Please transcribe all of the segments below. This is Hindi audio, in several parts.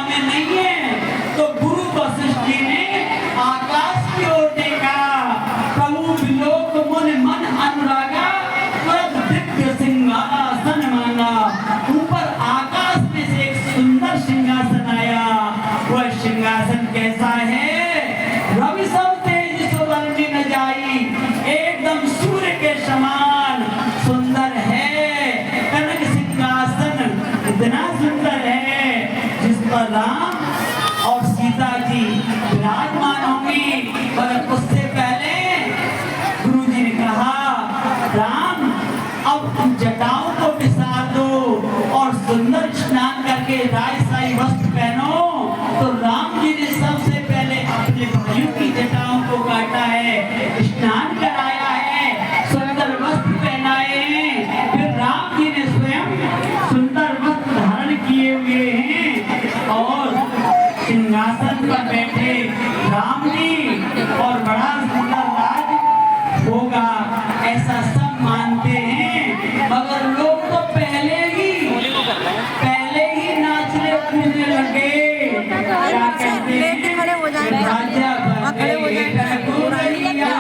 में नहीं है। तो गुरु वशिष्ठ जी ने आकाश की ओर देखा, प्रभु विलोक मुन मन अनुरागा, तुरंत दिव्य सिंहासन मांगा। ऊपर आकाश में से एक सुंदर सिंहासन आया। वह सिंहासन कैसा है? रवि सब तेज सुवर्ण न जाई, एकदम सूर्य के समान सुंदर है। कनक सिंहासन इतना सुंदर है जिस पर राम और सीता जी विराजमान होंगी। मगर उससे पहले गुरु जी ने कहा, राम अब तुम जटाओं को बिसार दो और सुंदर स्नान करके राजशाही वस्त्र पहनो। तो राम जी ने सबसे पहले अपने भाइयों की जटाओं को काटा है, स्नान कराया है, सुंदर वस्त्र पहनाए हैं। फिर राम जी ने स्वयं सुंदर वस्त्र धारण किए हुए हैं और सिंहासन पर बैठे राम जी, और बड़ा सुंदर राज होगा ऐसा सब मानते हैं। मगर लोग तो पहले ही नाचने कूदने लगे। क्या कहते हैं? राजा आज बाजे बधैया,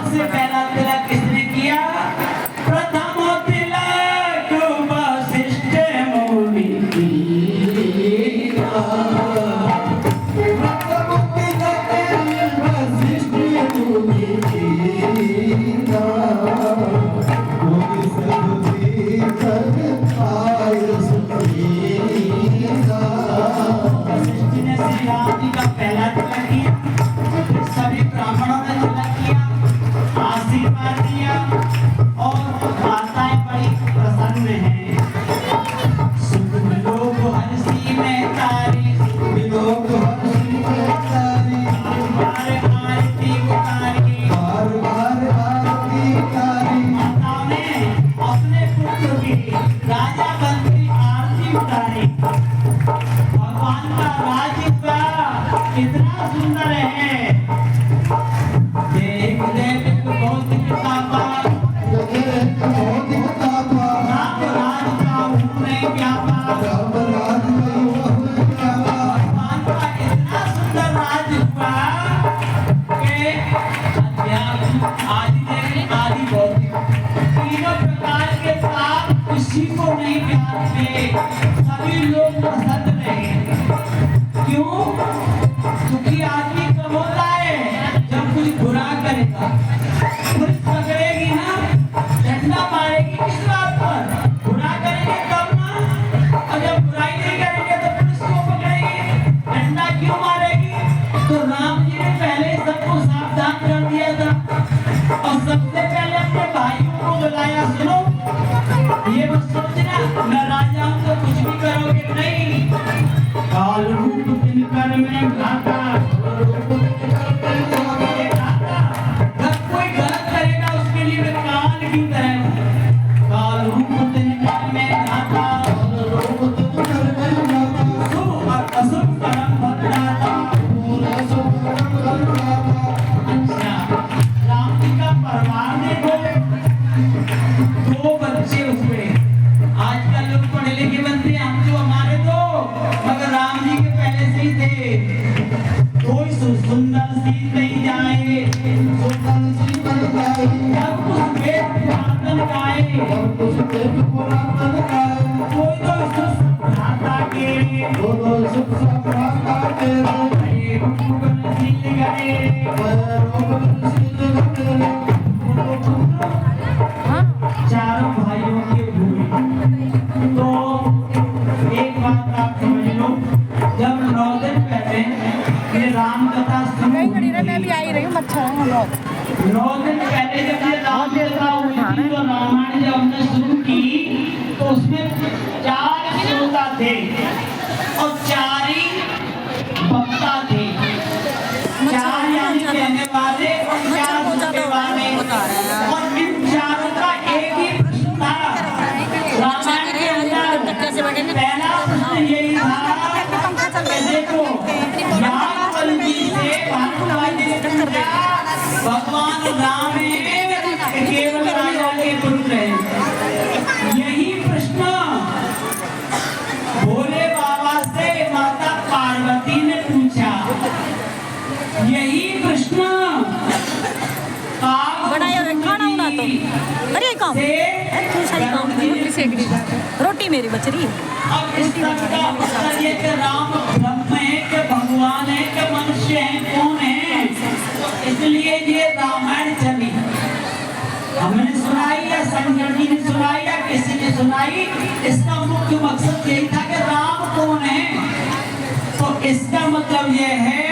सबसे पहला तिलक किसने किया? प्रथम तिलक वशिष्ठ मुनि कीना। प्रथम तिलक वशिष्ठ मुनि कीना। मुनि सब तीर्थन आय सुखीना। वशिष्ठ ने श्री राम जी का पहला तिलक किया, सभी ब्राह्मणों ने तिलक किया, आशीर्वाद दिया और माताएं बड़ी प्रसन्न हैं। सुख लोग हर्षी में तारी, लोग हर्षी में तारी, बार आरती उतारी, बार आरती उतारी। माताओं ने अपने पुत्र की राजा बनती आरती उतारी। भगवान का राज्य कितना सुंदर है। देख देख भौतिक तापा, राम राज का ऊने व्यापा, भगवान का इतना सुंदर राज हुआ कि अध्यात्म आदि आदि भौतिक तीनों प्रकार के ताप किसी को नहीं प्यारते, सभी लोग पसंद रहे। क्यों? दुखी आदमी कब होता है? जब कुछ बुरा करेगा, पुलिस पकड़ेगी ना, डंडा मारेगी किस बात पर? बुरा करेंगे तब ना, और जब बुराई नहीं करेंगे तो पुलिस को पकड़ेगी, डंडा क्यों मारेगी? तो राम जी ने पहले सबको सावधान कर दिया था और सबसे पहले अपने भाइयों को बुलाया। सुनो, ये मत सोचना मैं राजा हूं तो कुछ भी करोगे, नहीं। काल रूप दिनकर में घाटा, जब कोई गलत करेगा उसके लिए मैं काल की तरह हूं। काल रूप दिनकर में घाटा, शुभ और अशुभ कर्म बदलाता। अच्छा, राम जी का परिवार देखो, 2 बच्चे हुए। आजकल लोग पढ़े लिखे बनते हैं, हम जो हमारे तो, मगर राम जी के पहले से ही थे। कोई सुंदर सी नहीं जाए, सुंदर सी बन जाए, जब कुछ वेद पुरातन गाए, कोई तो सुख भ्राता के, चारों भाइयों के हुए। तो एक बात आप समझ लो, जब 9 दिन पहले ये राम कथा शुरू हुई, मैं भी आई रही हूँ, 9 दिन पहले जब ये राम कथा हुई थी, तो रामायण जब हमने शुरू की तो उसमें 4 श्रोता थे और 4 ही वक्ता थे। 4 यानी कहने वाले और 4 सुनने वाले, और इन चारों का एक ही प्रश्न था रामायण के अंदर। पहला प्रश्न यही था, देखो यागवल्ली से भानुवाई ने पूछा, भगवान राम केवल राजा के पुत्र हैं। यही प्रश्न भोले बाबा से माता पार्वती ने पूछा। यही प्रश्न रोटी मेरी बच रही है। अब इस का उत्तर ये कि राम ब्रह्म है कि भगवान है कि मनुष्य है, कौन है? इसलिए ये रामायण चली। हमने सुनाई या संजय जी ने सुनाई या किसी ने सुनाई, इसका मुख्य मकसद यही था कि राम कौन है। तो इसका मतलब ये है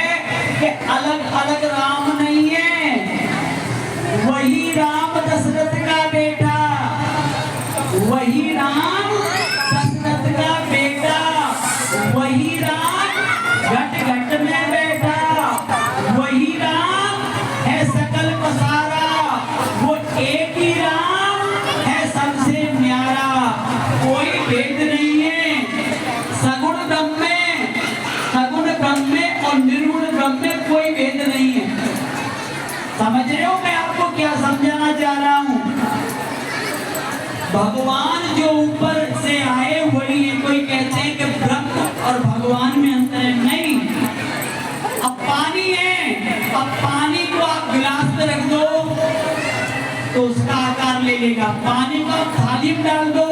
कि अलग अलग राम नहीं है, वही राम दशरथ का बेटा, वही राम दशरथ का बेटा, वही राम घट घट में बैठा, वही राम है सकल पसारा, वो एक ही राम है सबसे न्यारा। कोई भेद नहीं है। सगुण ब्रह्म में और निर्गुण ब्रह्म में कोई भेद नहीं है। समझ रहे हो मैं आपको क्या समझाना चाह रहा हूँ? भगवान जो ऊपर से आए वही है। कोई कहते हैं कि ब्रह्म और भगवान में अंतर है, नहीं। अब पानी है, अब पानी को आप गिलास में रख दो तो उसका आकार ले लेगा। पानी को थाली में डाल दो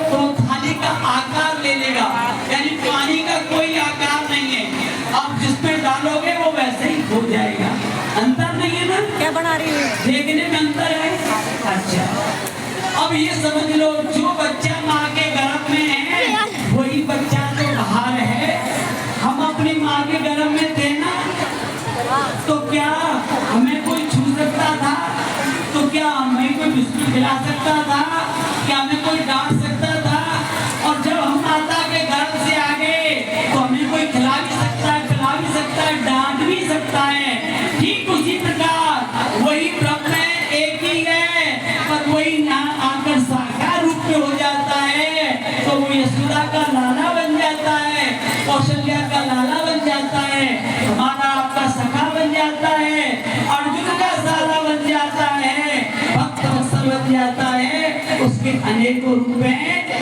तो थाली का आकार ले लेगा, यानी पानी का कोई आकार नहीं है। अब जिसमें डालोगे वो वैसे ही हो जाएगा। अंतर नहीं है ना? क्या बना रही है? देखने में अंतर है। अच्छा, अब ये समझ लो, जो बच्चा माँ के गर्भ में है वही बच्चा तो बाहर है। हम अपनी माँ के गर्भ में थे ना, तो क्या हमें कोई छू सकता था? तो क्या हमें कोई बिस्कुट खिला सकता था? क्या हमें कोई डांट सकता था? और जब हम माता के गर्भ से आ गए तो हमें कोई खिला भी सकता है, पिला भी सकता है, डांट भी सकता है। ठीक उसी प्रकार वही ब्रह्म एक ही है, पर वही यहाँ आकर साकार रूप में हो जाता है। तो वो यशोदा का लाला बन जाता है, कौशल्या का लाला बन जाता है, हमारा आपका सखा बन जाता है, अर्जुन का साला बन जाता है, भक्त वत्सल बन जाता है। उसके अनेकों रूप हैं।